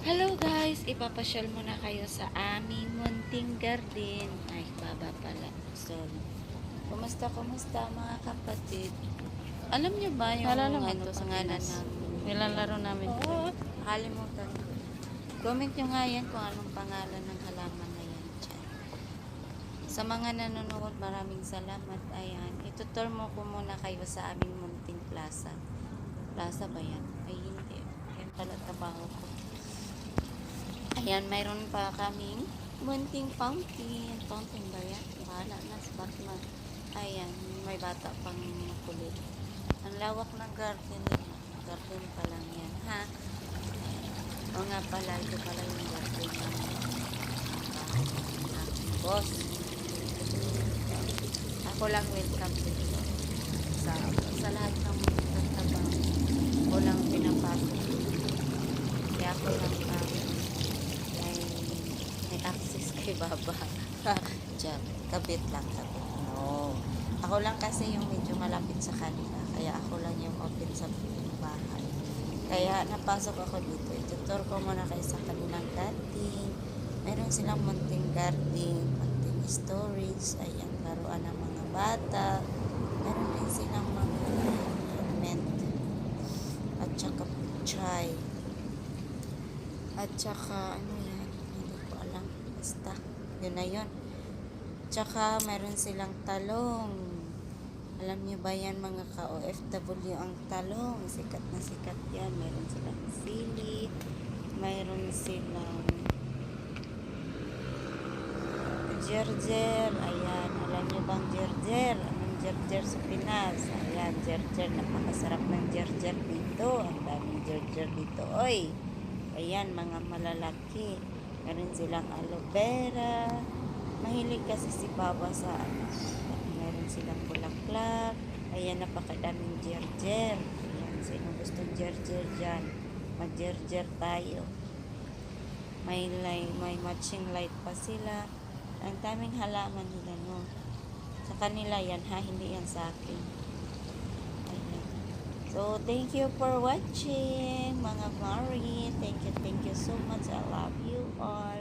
Hello guys, ipapasyal muna kayo sa aming munting garden. Ay, baba pala. Sorry. Kumusta mga kapatid? Alam niyo ba yung Naalala mo to sa pangalan Pinas? ng... Nilalaro namin to. Oo, nakalimutan ko. Comment nyo nga yan kung anong pangalan ng halaman na yan dyan. Sa mga nanonood, maraming salamat. Ayan, itutur mo ko muna kayo sa aming munting plaza. Plaza ba yan? Ay, hindi. Yan pala trabaho ko. Ayan, mayroon pa kaming munting fountain. Fountain ba yan? Bahala na sa Batman. Ayan, may bata pang kulit. Ang lawak ng garden nila. Garden pa lang yan, ha? O nga pala, ito pala yung garden ng aking boss. Ako lang welcome dito. Sa lahat ng nagtatrabaho, ako lang pinapasok. Kaya ako lang may access kay Baba. Diyan, kabit lang, kabit. No. Ako lang kasi yung medyo malapit sa kanila. Kaya ako lang yung open sa bahay. Kaya napasok ako dito. Itutur ko muna kayo sa kanilang garden. Meron silang munting garden, munting storage. Ayan, laruan ng mga bata. Meron din silang mga element. At saka chai. At saka, ano yan? Hindi ko alam. Basta, yun na yun. Tsaka, meron silang talong. Alam niyo ba yan mga ka-OFW ang talong? Sikat na sikat yan. Meron silang sili. Meron silang gerger. Ayan. Alam niyo bang gerger? Anong gerger sa Pinas? Ayan, gerger. Napakasarap ng gerger dito. Ang daming gerger dito. Oy! Ayan, mga malalaki. Meron silang aloe vera. Mahilig kasi si Baba sa meron silang bulaklak. Ayan, napakadaming gerger. Ayan, sino gusto gerger dyan? Mag-gerger tayo. May matching light pa sila. Ang daming halaman nila, no? Sa kanila yan, ha? Hindi yan sa akin. Ayan. So, thank you for watching, mga Mari. Thank you so much. I love you all.